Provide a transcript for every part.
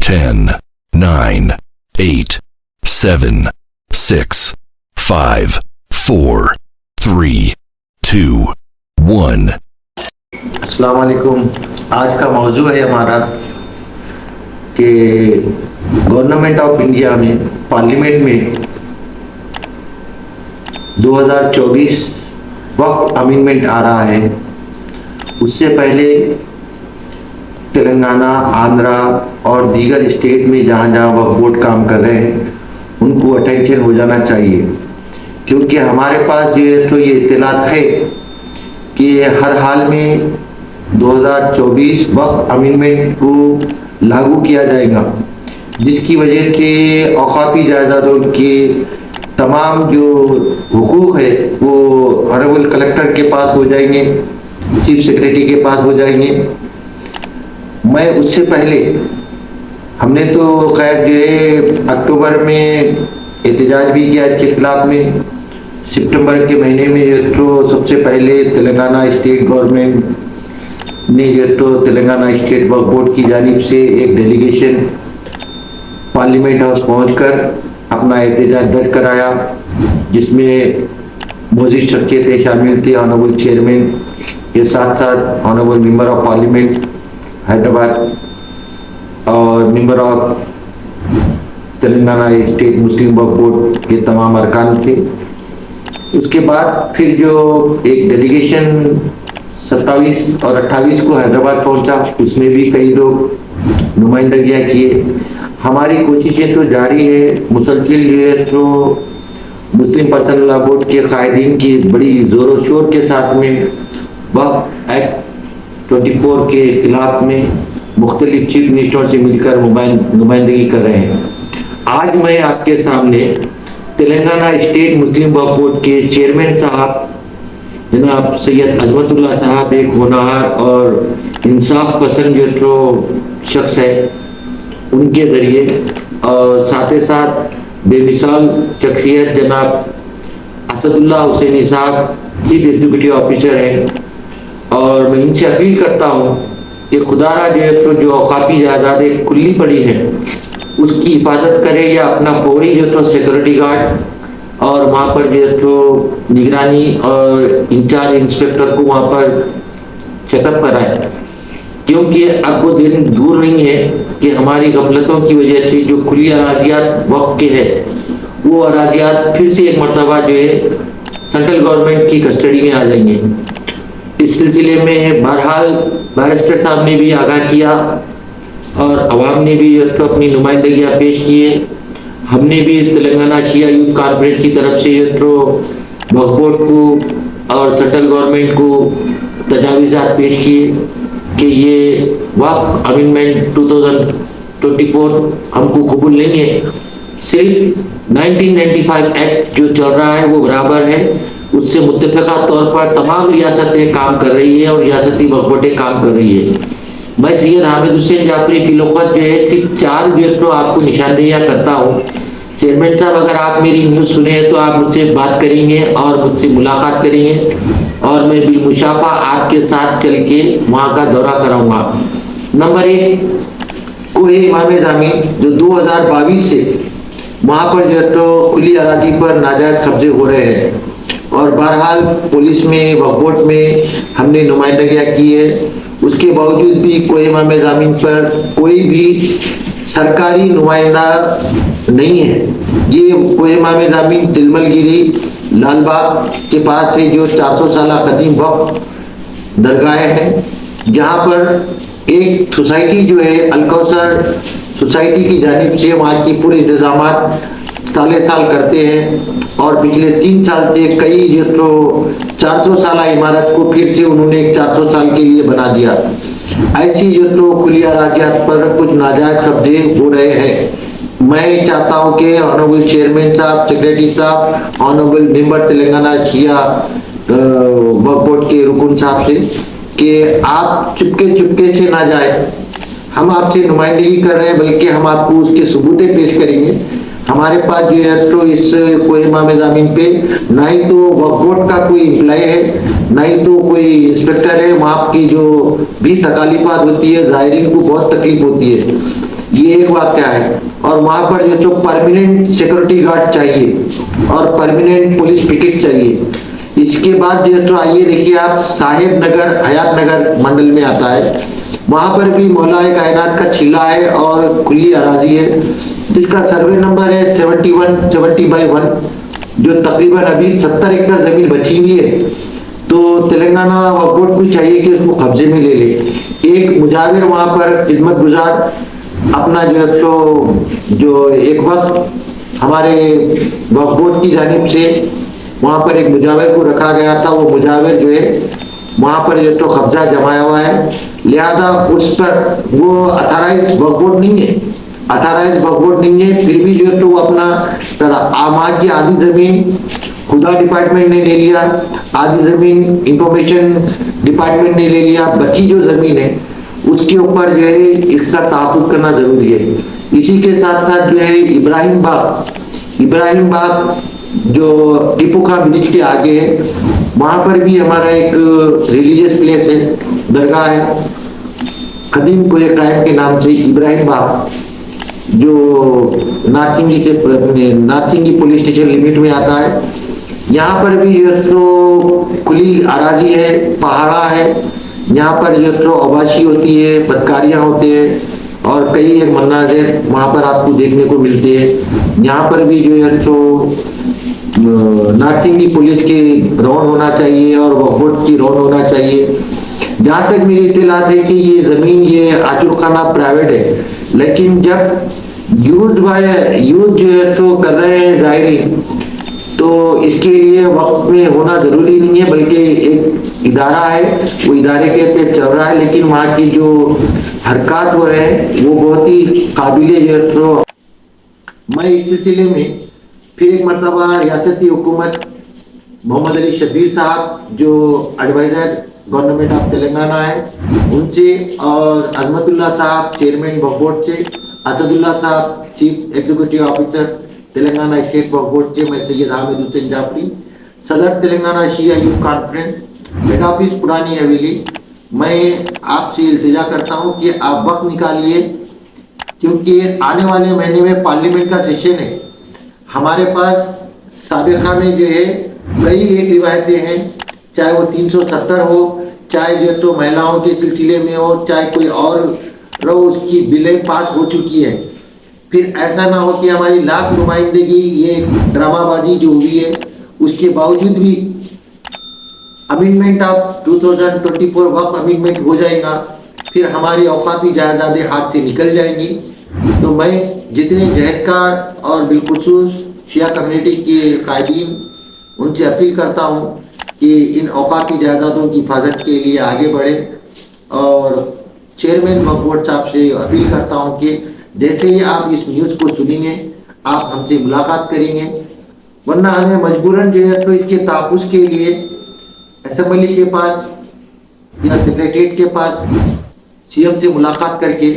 10, 9, 8, 7, 6, 5, 4, 3, 2, 1. السلام علیکم. آج کا موضوع ہے ہمارا کہ گورنمنٹ آف انڈیا میں پارلیمنٹ میں 2024 وقت امینڈمنٹ آ رہا ہے. اس سے پہلے تلنگانہ، آندھرا اور دیگر اسٹیٹ میں جہاں جہاں وقف بورڈ کام کر رہے ہیں ان کو اٹینشن ہو جانا چاہیے، کیونکہ ہمارے پاس جو ہے تو یہ اطلاعات ہے کہ ہر حال میں 2024 وقت امینڈمنٹ کو لاگو کیا جائے گا، جس کی وجہ سے اوقافی جائیدادوں کے تمام جو حقوق ہے وہ آنریبل کلیکٹر کے پاس ہو جائیں گے، چیف سیکریٹری کے پاس ہو جائیں گے. میں اس سے پہلے ہم نے تو خیر جو ہے اکتوبر میں احتجاج بھی کیا اس کے خلاف میں. سپٹمبر کے مہینے میں جو تو سب سے پہلے تلنگانہ اسٹیٹ گورنمنٹ نے جو تو تلنگانہ اسٹیٹ وقف بورڈ کی جانب سے ایک ڈیلیگیشن پارلیمنٹ ہاؤس پہنچ کر اپنا احتجاج درج کرایا، جس میں موجود شخصیتیں شامل تھے. آنریبل چیئرمین کے ساتھ ساتھ honourable member of parliament Hyderabad اور ممبر آف تلنگانہ اسٹیٹ مسلم وقف بورڈ کے تمام ارکان تھے. اس کے بعد پھر جو ایک ڈیلیگیشن 27 اور 28 کو حیدرآباد پہنچا، اس میں بھی کئی لوگ نمائندگیاں کیے. ہماری کوششیں تو جاری ہے، مسلسل جو ہے تو مسلم پرسنل لا بورڈ کے قائدین کی بڑی زور و شور کے ساتھ میں وقف ایکٹ 24 کے خلاف میں مختلف چیف منسٹروں سے مل کر نمائندگی کر رہے ہیں. آج میں آپ کے سامنے تلنگانہ اسٹیٹ مسلم وقف بورڈ کے چیئرمین صاحب جناب سید عظمت اللہ صاحب، ایک ہونہار اور انصاف پسند جو تو شخص ہے، ان کے ذریعے اور ساتھ ہی ساتھ بے مثال شخصیت جناب اسد اللہ حسینی صاحب چیف ایگزیکٹو آفیسر ہیں، اور میں ان سے اپیل کرتا ہوں کہ خدا را جو ہے تو جو اوقافی جائیدادیں کھلی پڑی ہیں اس کی حفاظت کرے، یا اپنا فوری جو تو سیکورٹی گارڈ اور وہاں پر جو ہے تو نگرانی اور انچارج انسپیکٹر کو وہاں پر چیک اپ کرائے، کیونکہ اب وہ دن دور نہیں ہے کہ ہماری غفلتوں کی وجہ سے جو کھلی اراضیات وقف کے ہے وہ اراضیات پھر سے ایک مرتبہ جو ہے سینٹرل گورنمنٹ کی کسٹڈی میں آ جائیں گے. اس سلسلے میں بہرحال بیرسٹر صاحب نے بھی آگاہ کیا اور عوام نے بھی اپنی نمائندگیاں پیش کیے. ہم نے بھی تلنگانہ شیعہ یوتھ کانفرنس کی طرف سے وقف بورڈ کو اور سینٹرل گورنمنٹ کو تجاویزات پیش کیے کہ یہ وقف امینڈمنٹ 2024 ہم کو قبول نہیں ہے. صرف 1995 ایکٹ جو چل رہا ہے وہ برابر ہے، اس سے متفقہ طور پر تمام ریاستیں کام کر رہی ہیں اور ریاستی وقف بورڈیں کام کر رہی ہیں. میں سید حامد حسین جعفری فی الوقت جو ہے صرف 4 جو تو آپ کو نشاندہیاں کرتا ہوں. چیئرمین صاحب، اگر آپ میری نیوز سنیں تو آپ مجھ سے بات کریں گے اور مجھ سے ملاقات کریں گے، اور میں بالمشافہ آپ کے ساتھ چل کے وہاں کا دورہ کراؤں گا. نمبر 1، کوہ امام زمین جو 2022 سے وہاں پر جو تو کھلی اراضی پر ناجائز قبضے ہو رہے ہیں، اور بہرحال پولیس میں وقف بورڈ میں ہم نے نمائندگیاں کی ہے. اس کے باوجود بھی کوہ امام زمین پر کوئی بھی سرکاری نمائندہ نہیں ہے. یہ کوہ امام زمین تلمل گیری لال باغ کے پاس ہے، جو 400 سالہ قدیم وقف درگاہیں ہیں، جہاں پر ایک سوسائٹی جو ہے الکوثر سوسائٹی کی جانب سے وہاں کی پورے انتظامات سال کرتے ہیں، اور پچھلے 3 سال سے کئی جو تو 400 سالہ عمارت کو پھر سے انہوں نے 400 سال کے لیے بنا دیا. ایسی جو تو کھلی اراضیات پر کچھ ناجائز قبضے ہو رہے ہیں. میں چاہتا ہوں کہ آنریبل چیئرمین صاحب، سیکریٹری صاحب، آنریبل ممبر تلنگانہ شیعہ وقف بورڈ کے رکن صاحب سے کہ آپ چپکے سے نہ جائیں. ہم آپ سے نمائندگی کر رہے ہیں، بلکہ ہم آپ کو اس کے ثبوتیں پیش کریں گے. ہمارے پاس جو ہے تو اس کوہ امام زمین پہ نہ ہی تو وقف بورڈ کا کوئی امپلائی ہے، نہ ہی تو کوئی انسپیکٹر ہے. وہاں کی جو بھی تکالیفات ہوتی ہے، زائرین کو بہت تکلیف ہوتی ہے. یہ ایک واقعہ ہے. اور وہاں پر جو پرماننٹ سیکورٹی گارڈ چاہیے اور پرماننٹ پولیس پکٹ چاہیے. اس کے بعد جو آئیے دیکھیے آپ صاحب نگر حیات نگر منڈل میں آتا ہے. وہاں پر بھی مولا کائنات کا چلا ہے اور کھلی اراضی ہے جس کا سروے نمبر ہے 70/1 جو تقریباً ابھی 70 ایکڑ زمین بچی ہوئی ہے. تو تلنگانہ وقف بورڈ کو چاہیے کہ اس کو قبضے میں لے لے. ایک مجاور وہاں پر خدمت گزار اپنا جو ایک وقت ہمارے وقف بورڈ کی جانب سے وہاں پر ایک مجاور کو رکھا گیا تھا. وہ مجاور جو ہے وہاں پر قبضہ جمایا ہوا ہے. لہذا اس پر وہ اتھارائز وقف بورڈ نہیں ہے، پھر بھی وہ اپنا آماد کی آدھی زمین خدا ڈپارٹمنٹ نے لے لیا، آدھی زمین انفارمیشن ڈپارٹمنٹ نے لے لیا. بچی جو زمین ہے اس کے اوپر جو ہے اس کا تحفظ کرنا ضروری ہے. اسی کے ساتھ ساتھ جو ہے ابراہیم باغ جو ٹیپو کا برج کے آگے ہے، وہاں پر بھی ہمارا ایک ریلیجیس پلیس ہے، درگاہ ہے قدیم کوئے قائم کے نام سے ابراہیم باغ، جو نارسنگی پولیس اسٹیشن لمٹ میں آتا ہے. یہاں پر بھی کھلی اراضی ہے، پہاڑا ہے. یہاں پر آباشی ہوتی ہے، بدکاریاں ہوتے ہیں اور کئی ایک مناظر وہاں پر آپ کو دیکھنے کو ملتے ہیں. یہاں پر بھی نارسنگی پولیس کی رون ہونا چاہیے اور وقف بورڈ کی رون ہونا چاہیے. جہاں تک میری اطلاعات ہے کہ یہ زمین یہ آجر خانہ پرائیویٹ ہے، لیکن جب یوز کر رہے ہیں زائرین تو اس کے لیے وقت میں ہونا ضروری نہیں ہے، بلکہ ایک ادارہ ہے، وہ ادارے کے تحت چل رہا ہے. لیکن وہاں کی جو حرکات ہو رہے ہیں وہ بہت ہی قابل میں اس سلسلے میں پھر ایک مرتبہ ریاستی حکومت محمد علی شبیر صاحب جو ایڈوائزر گورنمنٹ آف تلنگانہ ہے ان سے، اور عظمت اللہ صاحب چیئرمین وقف بورڈ سے، اسد اللہ صاحب chief executive officer Telangana state وقف بورڈ سے، میں سید حامد حسین جعفری صدر تلنگانہ شیعہ یوتھ کانفرنس ہیڈ آفس پرانی حویلی، میں آپ سے التجا کرتا ہوں کہ آپ وقت نکالیے کیونکہ آنے والے مہینے میں پارلیمنٹ کا سیشن ہے. ہمارے پاس سابقہ میں جو ہے کئی ایک روایتیں ہیں، چاہے وہ 370 ہو، چاہے مہیلاؤں کے سلسلے میں ہو، چاہے کوئی اور اس کی بلیں پاس ہو چکی ہے. پھر ایسا نہ ہو کہ ہماری لاکھ نمائندگی یہ ڈرامہ بازی جو ہوئی ہے اس کے باوجود بھی امینڈمنٹ آف 2024 وقت امینڈمنٹ ہو جائے گا، پھر ہماری اوقافی جائیدادیں ہاتھ سے نکل جائیں گی. تو میں جتنے جہدکار اور بالخصوص شیعہ کمیونٹی کے قائدین ان سے اپیل کرتا ہوں کہ ان اوقافی جائیدادوں کی حفاظت کے لیے آگے بڑھے، اور چیئرمین وقف بورڈ صاحب سے اپیل کرتا ہوں کہ جیسے ہی آپ اس نیوز کو سنیں گے آپ ہم سے ملاقات کریں گے، ورنہ ہمیں مجبوراً جو ہے تو اس کے تحفظ کے لیے اسمبلی کے پاس یا سیکریٹریٹ کے پاس سی ایم سے ملاقات کر کے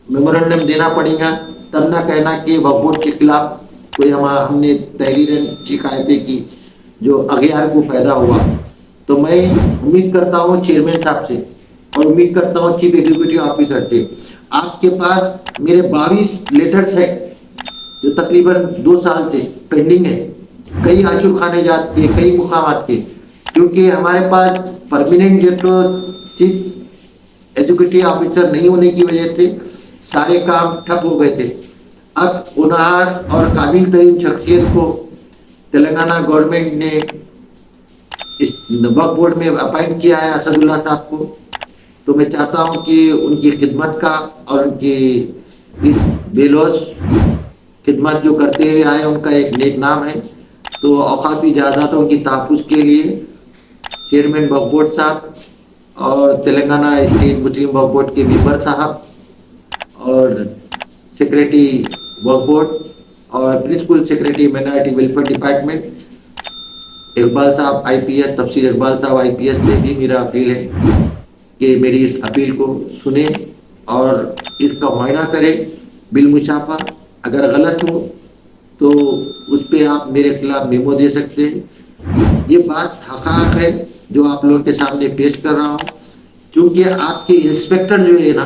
میمورنڈم دینا پڑے گا. تب نہ کہنا کہ وقف بورڈ کے خلاف کوئی ہم نے تحریریں شکایتیں کی جو اغیار کو پیدا ہوا. تو میں امید کرتا ہوں چیئرمین صاحب سے اور امید کرتا ہوں چیف ایگزیکٹو آفیسر سے، آپ کے پاس میرے 22 لیٹرز ہیں جو تقریباً 2 سال سے پینڈنگ ہے، کئی آجر خانے جات کے، کئی مقامات کے، کیونکہ ہمارے پاس پرماننٹ چیف ایگزیکٹو آفیسر نہیں ہونے کی وجہ سے سارے کام ٹھپ ہو گئے تھے. اب ہونہار اور قابل ترین شخصیت کو تلنگانہ گورنمنٹ نے وقف بورڈ میں اپائنٹ کیا ہے، اسد اللہ صاحب کو. تو میں چاہتا ہوں کہ ان کی خدمت کا اور ان کی اس بے لوث خدمت جو کرتے ہوئے آئے ان کا ایک نیک نام ہے. تو اوقافی جائیدادوں کی تحفظ کے لیے چیئرمین وقف بورڈ صاحب اور تلنگانہ اسٹیٹ مسلم وقف بورڈ کے ممبر صاحب اور سیکریٹری وقف بورڈ اور principal secretary minority welfare department Iqbal صاحب آئی پی ایس، تفسیر اقبال صاحب آئی پی ایس سے بھی میرا اپیل ہے کہ میری اس اپیل کو سنیں اور اس کا معائنہ کریں بالمشافہ. اگر غلط ہو تو اس پہ آپ میرے خلاف میمو دے سکتے ہیں. یہ بات حقائق ہے جو آپ لوگوں کے سامنے پیش کر رہا ہوں، کیونکہ آپ کے انسپیکٹر جو ہے نا